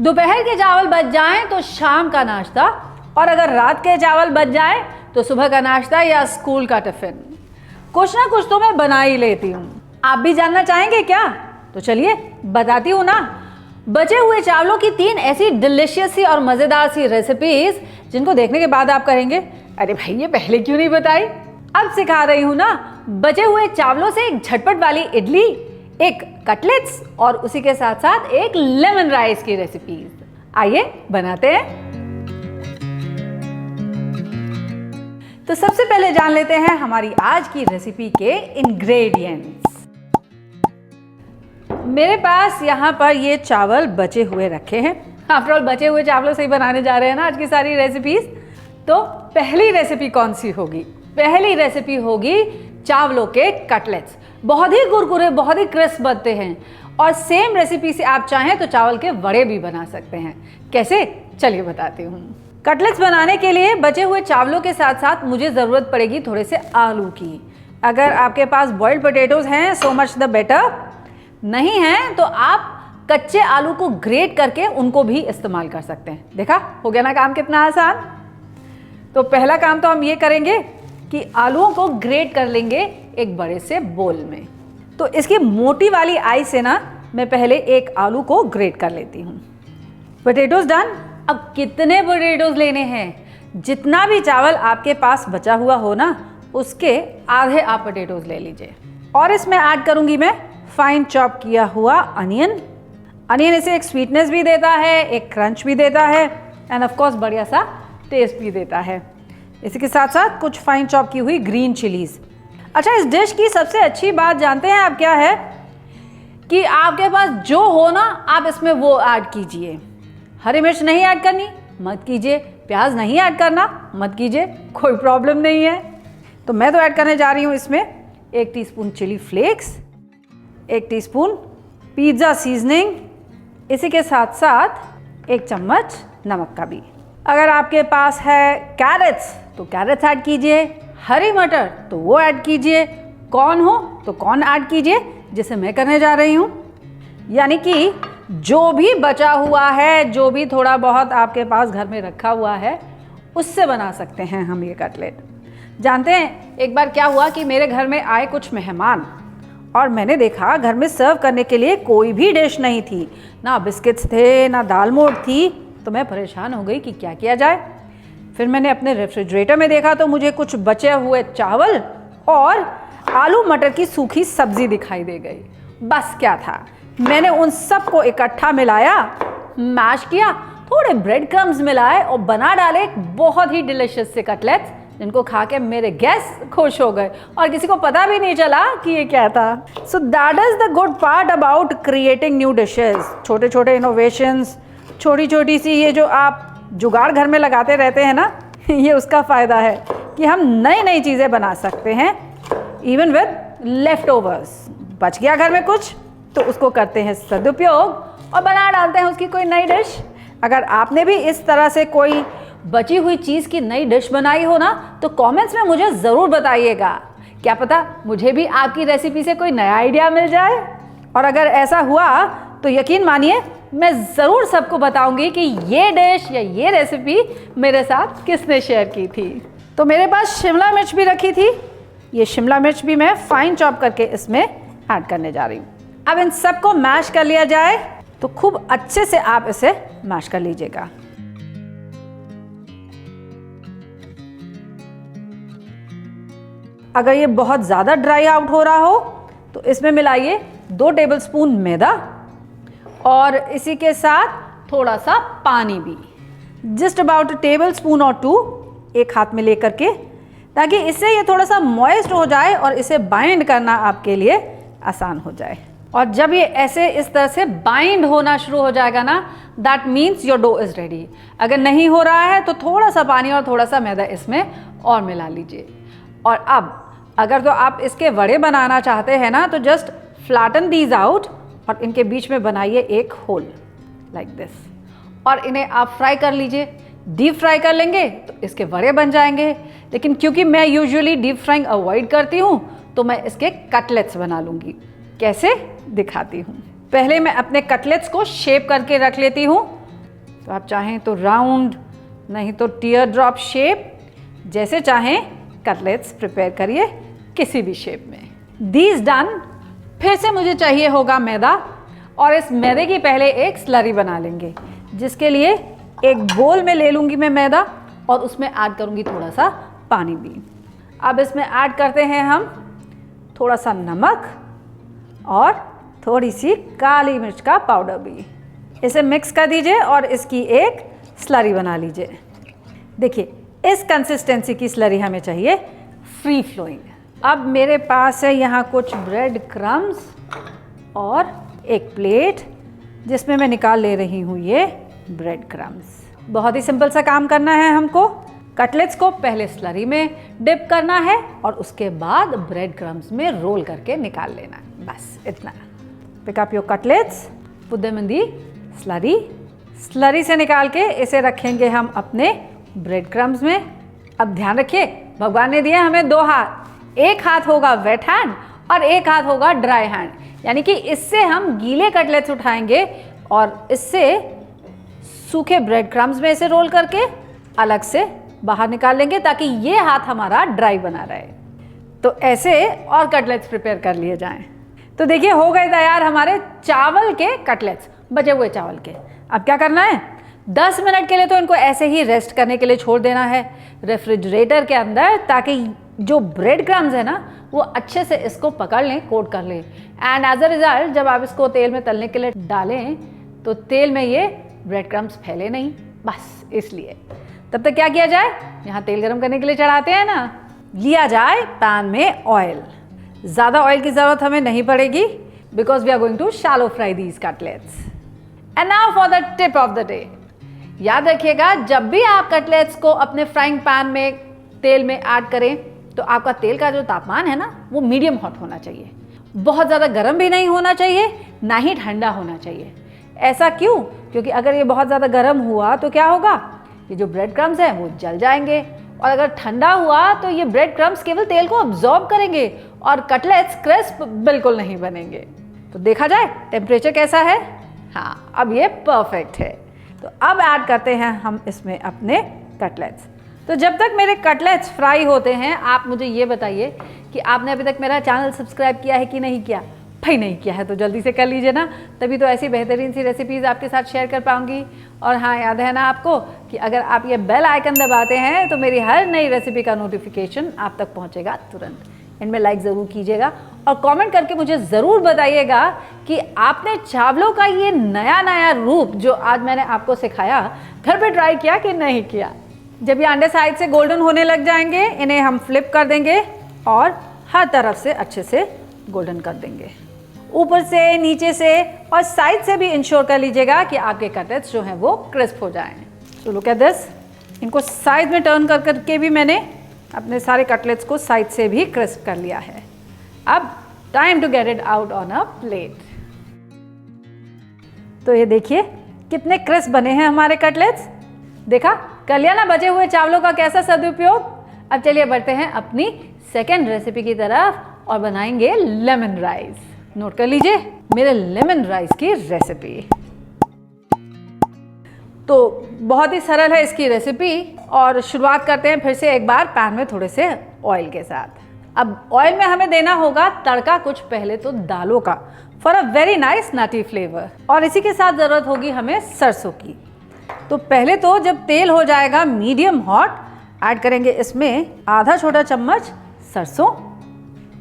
दोपहर के चावल बच जाएं तो शाम का नाश्ता, और अगर रात के चावल बच जाएं तो सुबह का नाश्ता या स्कूल का टिफिन। कुछ ना कुछ तो मैं बना ही लेती हूँ। आप भी जानना चाहेंगे क्या? तो चलिए बताती हूँ ना। बचे हुए चावलों की 3 ऐसी डिलिशियस सी और मज़ेदार सी रेसिपीज जिनको देखने के बाद आप कहेंगे अरे भाई ये पहले क्यों नहीं बताई। अब सिखा रही हूँ ना। बचे हुए चावलों से एक झटपट वाली इडली, एक कटलेट्स और उसी के साथ साथ एक लेमन राइस की रेसिपीज। आइए बनाते हैं। तो सबसे पहले जान लेते हैं हमारी आज की रेसिपी के इंग्रेडिएंट्स। मेरे पास यहाँ पर ये चावल बचे हुए रखे हैं। आफ्टर ऑल बचे हुए चावलों से ही बनाने जा रहे हैं ना आज की सारी रेसिपीज। तो पहली रेसिपी कौन सी होगी? पहली रेसिपी होगी चावलों के कटलेट्स। बहुत ही कुरकुरे, बहुत ही क्रिस्प बनते हैं। और सेम रेसिपी से आप चाहें तो चावल के वड़े भी बना सकते हैं। कैसे? चलिए बताती हूँ। कटलेट्स बनाने के लिए बचे हुए चावलों के साथ साथ मुझे ज़रूरत पड़ेगी थोड़े से आलू की। अगर आपके पास बॉइल्ड पोटैटोज हैं सो मच द बेटर। नहीं हैं तो आप कच्चे आलू को ग्रेट करके उनको भी इस्तेमाल कर सकते हैं। देखा हो गया ना काम कितना आसान। तो पहला काम तो हम ये करेंगे कि आलूओं को ग्रेट कर लेंगे एक बड़े से बोल में। तो इसकी मोटी वाली आई से ना मैं पहले एक आलू को ग्रेट कर लेती हूँ। Potatoes done. अब कितने पोटैटोज लेने हैं? जितना भी चावल आपके पास बचा हुआ हो ना उसके आधे आप पोटैटोज ले लीजिए। और इसमें ऐड करूँगी मैं फाइन चॉप किया हुआ अनियन। अनियन इसे एक स्वीटनेस भी देता है, एक क्रंच भी देता है एंड ऑफ कोर्स बढ़िया सा टेस्ट भी देता है। इसी के साथ साथ कुछ फाइन चॉप की हुई ग्रीन चिलीज। अच्छा, इस डिश की सबसे अच्छी बात जानते हैं आप क्या है? कि आपके पास जो हो ना आप इसमें वो ऐड कीजिए। हरी मिर्च नहीं ऐड करनी मत कीजिए, प्याज नहीं ऐड करना मत कीजिए, कोई प्रॉब्लम नहीं है। तो मैं तो ऐड करने जा रही हूँ इसमें 1 teaspoon chilli flakes, 1 teaspoon pizza seasoning, इसी के साथ साथ 1 चम्मच नमक का भी। अगर आपके पास है कैरेट्स तो कैरेट्स ऐड कीजिए, हरी मटर तो वो ऐड कीजिए, कॉर्न हो तो कॉर्न ऐड कीजिए जिसे मैं करने जा रही हूँ। यानी कि जो भी बचा हुआ है, जो भी थोड़ा बहुत आपके पास घर में रखा हुआ है उससे बना सकते हैं हम ये कटलेट। जानते हैं एक बार क्या हुआ कि मेरे घर में आए कुछ मेहमान और मैंने देखा घर में सर्व करने के लिए कोई भी डिश नहीं थी, ना बिस्किट्स थे ना दाल मोठ थी। तो मैं परेशान हो गई कि क्या किया जाए। फिर मैंने अपने रेफ्रिजरेटर में देखा तो मुझे कुछ बचे हुए चावल और आलू मटर की सूखी सब्जी दिखाई दे गई। बस क्या था, मैंने उन सब को इकट्ठा मिलाया, मैश किया, थोड़े ब्रेड क्रम्स मिलाए और बना डाले एक बहुत ही डिलिशियस से कटलेट्स जिनको खा के मेरे गेस्ट खुश हो गए और किसी को पता भी नहीं चला कि ये क्या था। So that is the good part about creating new dishes. छोटे छोटे इनोवेशंस, छोटी छोटी सी ये जो आप जुगाड़ घर में लगाते रहते हैं ना ये उसका फ़ायदा है कि हम नई नई चीज़ें बना सकते हैं इवन विद लेफ्ट ओवर्स। बच गया घर में कुछ तो उसको करते हैं सदुपयोग और बना डालते हैं उसकी कोई नई डिश। अगर आपने भी इस तरह से कोई बची हुई चीज़ की नई डिश बनाई हो ना तो कमेंट्स में मुझे ज़रूर बताइएगा। क्या पता मुझे भी आपकी रेसिपी से कोई नया आइडिया मिल जाए। और अगर ऐसा हुआ तो यकीन मानिए मैं ज़रूर सबको बताऊंगी कि ये डिश या ये रेसिपी मेरे साथ किसने शेयर की थी। तो मेरे पास शिमला मिर्च भी रखी थी। ये शिमला मिर्च भी मैं फाइन चॉप करके इसमें ऐड करने जा रही हूँ। अब इन सबको मैश कर लिया जाए। तो खूब अच्छे से आप इसे मैश कर लीजिएगा। अगर ये बहुत ज़्यादा ड्राई आउट हो रहा हो तो इसमें मिलाइए 2 टेबलस्पून मैदा और इसी के साथ थोड़ा सा पानी भी, जस्ट अबाउट 1 टेबलस्पून और 2 एक हाथ में लेकर के, ताकि इससे ये थोड़ा सा मॉइस्ट हो जाए और इसे बाइंड करना आपके लिए आसान हो जाए। और जब ये ऐसे इस तरह से बाइंड होना शुरू हो जाएगा ना that means your dough is ready. अगर नहीं हो रहा है तो थोड़ा सा पानी और थोड़ा सा मैदा इसमें और मिला लीजिए। और अब अगर तो आप इसके वड़े बनाना चाहते हैं ना तो जस्ट फ्लैटन दीज आउट और इनके बीच में बनाइए एक होल लाइक दिस और इन्हें आप फ्राई कर लीजिए। डीप फ्राई कर लेंगे तो इसके वड़े बन जाएंगे। लेकिन क्योंकि मैं यूजुअली डीप फ्राइंग अवॉइड करती हूँ तो मैं इसके कटलेट्स बना लूँगी। कैसे दिखाती हूँ। पहले मैं अपने कटलेट्स को शेप करके रख लेती हूँ तो आप चाहें तो राउंड, नहीं तो टीयर ड्रॉप शेप, जैसे चाहें कटलेट्स प्रिपेयर करिए किसी भी शेप में। These done. फिर से मुझे चाहिए होगा मैदा, और इस मैदे की पहले एक स्लरी बना लेंगे, जिसके लिए एक बोल में ले लूँगी मैं मैदा और उसमें ऐड करूँगी थोड़ा सा पानी भी। अब इसमें ऐड करते हैं हम थोड़ा सा नमक और थोड़ी सी काली मिर्च का पाउडर भी। इसे मिक्स कर दीजिए और इसकी एक स्लरी बना लीजिए। देखिए, इस कंसिस्टेंसी की स्लरी हमें चाहिए, फ्री फ्लोइंग। अब मेरे पास है यहाँ कुछ ब्रेड क्रम्स और एक प्लेट, जिसमें मैं निकाल ले रही हूँ ये ब्रेड क्रम्स। बहुत ही सिंपल सा काम करना है हमको। कटलेट्स को पहले स्लरी में डिप करना है और उसके बाद ब्रेड क्रम्स में रोल करके निकाल लेना है, बस इतना। Pick up your cutlets, put them in the slurry. Slurry से निकाल के इसे रखेंगे हम अपने ब्रेड क्रम्स में। अब ध्यान रखिए, भगवान ने दिए हमें दो हाथ, एक हाथ होगा वेट हैंड और एक हाथ होगा ड्राई हैंड, यानी कि इससे हम गीले कटलेट्स उठाएंगे और इससे सूखे ब्रेड क्रम्स में इसे रोल करके अलग से बाहर निकाल लेंगे, ताकि ये हाथ हमारा ड्राई बना रहे। तो ऐसे और कटलेट्स प्रिपेयर कर लिए जाएं। तो देखिए, हो गए तैयार हमारे चावल के कटलेट्स, बचे हुए चावल के। अब क्या करना है, 10 मिनट के लिए तो इनको ऐसे ही रेस्ट करने के लिए छोड़ देना है रेफ्रिजरेटर के अंदर, ताकि जो ब्रेड क्रम्स है ना वो अच्छे से इसको पकड़ लें, कोट कर लें। एंड एज अ रिजल्ट जब आप इसको तेल में तलने के लिए डालें तो तेल में ये ब्रेड क्रम्स फैले नहीं, बस इसलिए। तब तक क्या किया जाए, यहाँ तेल गरम करने के लिए चढ़ाते हैं ना, लिया जाए पैन में ऑयल। ज़्यादा ऑयल की ज़रूरत हमें नहीं पड़ेगी, because we are going to shallow fry these cutlets. And now for the tip of the day. याद रखिएगा, जब भी आप कटलेट्स को अपने फ्राइंग पैन में तेल में ऐड करें तो आपका तेल का जो तापमान है ना वो मीडियम हॉट होना चाहिए। बहुत ज़्यादा गर्म भी नहीं होना चाहिए, ना ही ठंडा होना चाहिए। ऐसा क्यों? क्योंकि अगर ये बहुत ज़्यादा गर्म हुआ तो क्या होगा, ये जो ब्रेड क्रम्स हैं वो जल जाएंगे, और अगर ठंडा हुआ तो ये ब्रेड क्रम्स केवल तेल को अब्जॉर्ब करेंगे और कटलेट्स क्रिस्प बिल्कुल नहीं बनेंगे। तो देखा जाए टेम्परेचर कैसा है, हाँ अब ये परफेक्ट है। तो अब ऐड करते हैं हम इसमें अपने कटलेट्स। तो जब तक मेरे कटलेट्स फ्राई होते हैं, आप मुझे ये बताइए कि आपने अभी तक मेरा चैनल सब्सक्राइब किया है कि नहीं किया। भाई नहीं किया है तो जल्दी से कर लीजिए ना, तभी तो ऐसी बेहतरीन सी रेसिपीज़ आपके साथ शेयर कर पाऊंगी। और हाँ, याद है ना आपको कि अगर आप ये बेल आइकन दबाते हैं तो मेरी हर नई रेसिपी का नोटिफिकेशन आप तक पहुंचेगा तुरंत। इनमें लाइक ज़रूर कीजिएगा और कमेंट करके मुझे ज़रूर बताइएगा कि आपने चावलों का ये नया नया रूप जो आज मैंने आपको सिखाया घर पे ट्राई किया कि नहीं किया। जब ये अंडे साइड से गोल्डन होने लग जाएंगे, इन्हें हम फ्लिप कर देंगे और हर तरफ से अच्छे से गोल्डन कर देंगे, ऊपर से, नीचे से और साइड से भी इंश्योर कर लीजिएगा कि आपके कटलेट्स जो हैं वो क्रिस्प हो जाएं। सो लुक एट दिस, इनको साइड में टर्न कर करके भी मैंने अपने सारे कटलेट्स को साइड से भी क्रिस्प कर लिया है। अब time to get it out on a plate. तो ये देखिए कितने क्रिस्प बने हैं हमारे कटलेट्स। देखा, कर लिया ना बचे हुए चावलों का कैसा सदुपयोग। अब चलिए बढ़ते हैं अपनी सेकेंड रेसिपी की तरफ और बनाएंगे लेमन राइस। नोट कर लीजिए मेरे लेमन राइस की रेसिपी। तो बहुत ही सरल है इसकी रेसिपी और शुरुआत करते हैं फिर से एक बार पैन में थोड़े से ऑयल के साथ। अब ऑयल में हमें देना होगा तड़का कुछ पहले तो दालों का for a very nice nutty flavour, और इसी के साथ ज़रूरत होगी हमें सरसों की। तो पहले तो जब तेल हो जाएगा मीडियम हॉट, ऐड करेंगे इसमें आधा छोटा चम्मच सरसों,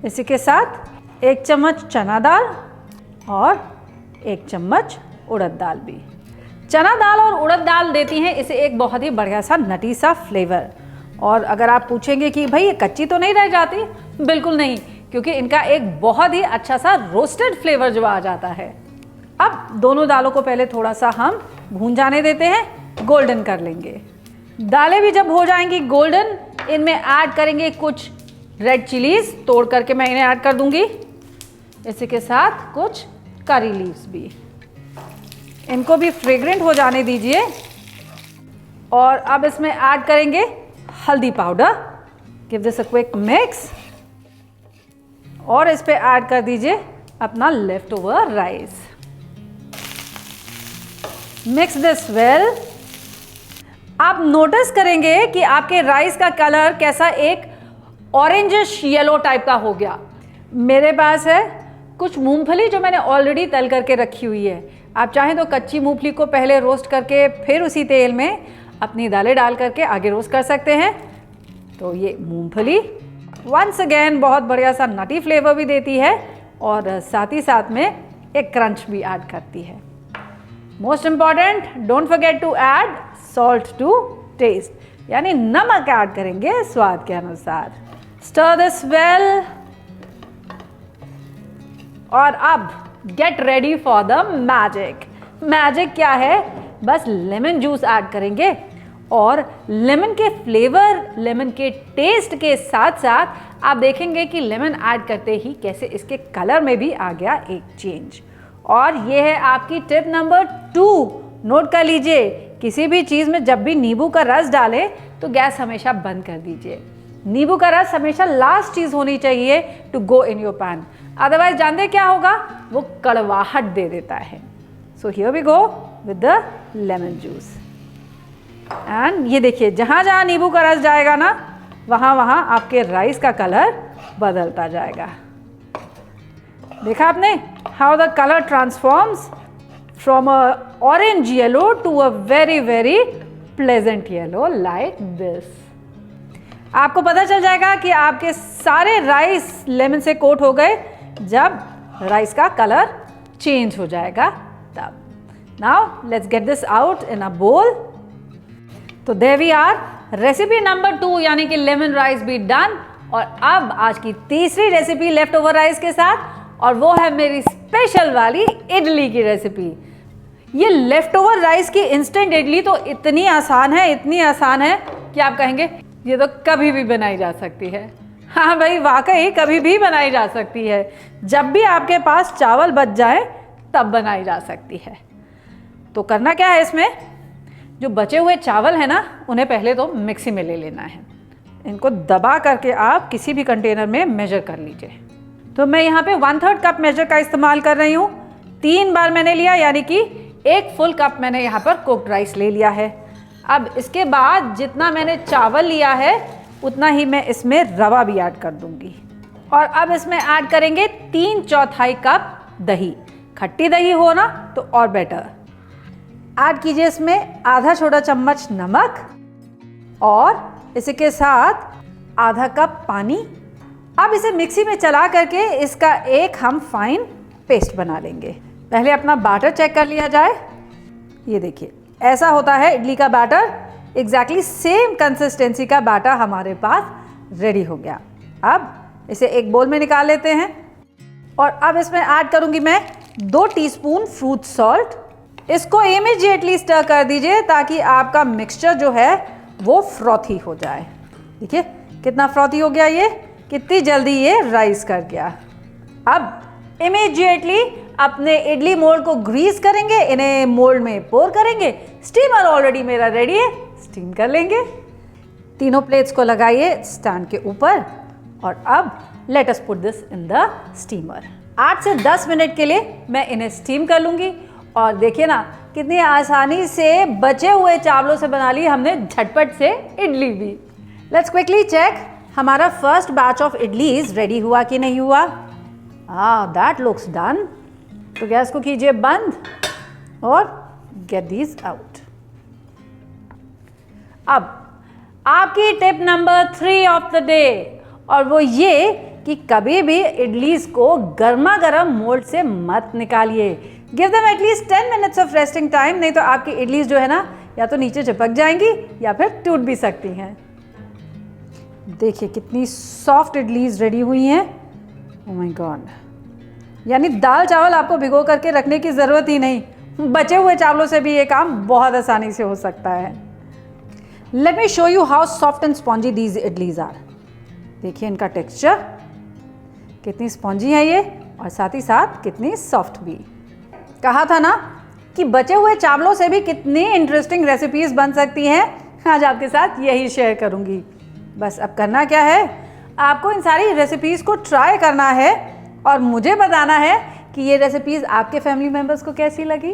इसी के साथ 1 चम्मच चना दाल और 1 चम्मच उड़द दाल भी। चना दाल और उड़द दाल देती हैं इसे एक बहुत ही बढ़िया सा नटी सा फ्लेवर। और अगर आप पूछेंगे कि भाई ये कच्ची तो नहीं रह जाती, बिल्कुल नहीं, क्योंकि इनका एक बहुत ही अच्छा सा रोस्टेड फ्लेवर जो आ जाता है। अब दोनों दालों को पहले थोड़ा सा हम भून जाने देते हैं, गोल्डन कर लेंगे। दालें भी जब हो जाएंगी गोल्डन, इनमें ऐड करेंगे कुछ रेड चिलीज, तोड़ करके मैं इन्हें ऐड कर दूंगी। इसी के साथ कुछ करी लीव्स भी, इनको भी फ्रेग्रेंट हो जाने दीजिए। और अब इसमें ऐड करेंगे हल्दी powder, give this a quick mix, और इस पे ऐड कर दीजिए अपना left over rice. Mix this well आप नोटिस करेंगे कि आपके राइस का कलर कैसा एक ऑरेंजिश येलो टाइप का हो गया। मेरे पास है कुछ मूंगफली जो मैंने ऑलरेडी तल करके रखी हुई है। आप चाहें तो कच्ची मूंगफली को पहले रोस्ट करके फिर उसी तेल में अपनी दालें डाल करके आगे रोस्ट कर सकते हैं। तो ये मूंगफली वंस अगेन बहुत बढ़िया सा नटी फ्लेवर भी देती है और साथ ही साथ में एक क्रंच भी ऐड करती है। Most important, don't forget to add salt to taste, यानी नमक ऐड करेंगे स्वाद के अनुसार। स्टर दिस वेल और अब get ready for the magic. Magic क्या है? बस लेमन जूस ऐड करेंगे और लेमन के फ्लेवर, लेमन के टेस्ट के साथ साथ आप देखेंगे कि लेमन ऐड करते ही कैसे इसके कलर में भी आ गया एक चेंज। और ये है आपकी टिप नंबर 2। नोट कर लीजिए, किसी भी चीज़ में जब भी नींबू का रस डालें तो गैस हमेशा बंद कर दीजिए। नींबू का रस हमेशा लास्ट चीज़ होनी चाहिए to go in your pan, otherwise जानते क्या होगा? वो कड़वाहट दे देता है। So here we go with the lemon juice and ये देखिए, जहाँ जहाँ नींबू का रस जाएगा ना, वहाँ वहाँ आपके राइस का कलर बदलता जाएगा। देखा आपने how the colour transforms from a orange yellow to a very very pleasant yellow like this. आपको पता चल जाएगा कि आपके सारे राइस लेमन से कोट हो गए जब राइस का कलर चेंज हो जाएगा तब। Now let's get this out in a bowl. तो there we are, recipe number 2 यानी कि लेमन राइस भी डन। और अब आज की तीसरी रेसिपी लेफ्ट ओवर राइस के साथ, और वो है मेरी स्पेशल वाली इडली की रेसिपी। ये लेफ्ट ओवर राइस की इंस्टेंट इडली तो इतनी आसान है, इतनी आसान है कि आप कहेंगे ये तो कभी भी बनाई जा सकती है। हाँ भाई, वाकई कभी भी बनाई जा सकती है। जब भी आपके पास चावल बच जाए तब बनाई जा सकती है। तो करना क्या है, इसमें जो बचे हुए चावल है ना, उन्हें पहले तो मिक्सी में ले लेना है। इनको दबा करके आप किसी भी कंटेनर में मेजर कर लीजिए। तो मैं यहाँ पे 1/3 कप मेजर का इस्तेमाल कर रही हूँ। 3 बार मैंने लिया, यानी कि 1 फुल कप मैंने यहाँ पर कुक्ड राइस ले लिया है। अब इसके बाद जितना मैंने चावल लिया है उतना ही मैं इसमें रवा भी ऐड कर दूंगी। और अब इसमें ऐड करेंगे 3/4 कप दही। खट्टी दही हो ना तो और बेटर। ऐड कीजिए इसमें आधा छोटा चम्मच नमक और इसके साथ आधा कप पानी। अब इसे मिक्सी में चला करके इसका एक हम फाइन पेस्ट बना लेंगे। पहले अपना बैटर चेक कर लिया जाए। ये देखिए, ऐसा होता है इडली का बैटर। एग्जैक्टली सेम कंसिस्टेंसी का बैटर हमारे पास रेडी हो गया। अब इसे एक बोल में निकाल लेते हैं और अब इसमें ऐड करूंगी मैं 2 टीस्पून फ्रूट सॉल्ट। इसको इमीडिएटली स्टर कर दीजिए ताकि आपका मिक्सचर जो है वो फ्रॉथी हो जाए। देखिए कितना फ्रॉथी हो गया, ये कितनी जल्दी ये राइस कर गया। अब इमीडिएटली अपने इडली मोल्ड को ग्रीस करेंगे, इन्हें मोल्ड में पोर करेंगे। स्टीमर ऑलरेडी मेरा रेडी है, स्टीम कर लेंगे। तीनों प्लेट्स को लगाइए स्टैंड के ऊपर और अब let us put this in the steamer. 8 से 10 मिनट के लिए मैं इन्हें स्टीम कर लूँगी। और देखिए ना कितनी आसानी से बचे हुए चावलों से बना ली हमने झटपट से इडली भी। लेट्स क्विकली चेक हमारा first batch of idlis ready हुआ कि नहीं हुआ। That looks done. तो गैस को कीजिए बंद और गेट दीज आउट। अब आपकी tip number 3 of the day, और वो ये कि कभी भी इडलीज को गर्मा गर्म मोल्ड से मत निकालिए। Give them at least 10 minutes of resting time, नहीं तो आपकी इडलीज जो है ना या तो नीचे चिपक जाएंगी या फिर टूट भी सकती हैं। देखिए कितनी सॉफ्ट इडलीज रेडी हुई हैं। ओह माय गॉड, यानी दाल चावल आपको भिगो करके रखने की ज़रूरत ही नहीं। बचे हुए चावलों से भी ये काम बहुत आसानी से हो सकता है। Let me show you how soft and spongy these idlis are. देखिए इनका टेक्सचर कितनी स्पॉन्जी है ये, और साथ ही साथ कितनी सॉफ्ट भी। कहा था ना कि बचे हुए चावलों से भी कितनी इंटरेस्टिंग रेसिपीज बन सकती हैं। आज आपके साथ यही शेयर करूंगी। बस अब करना क्या है, आपको इन सारी रेसिपीज़ को ट्राई करना है और मुझे बताना है कि ये रेसिपीज़ आपके फैमिली मेम्बर्स को कैसी लगी।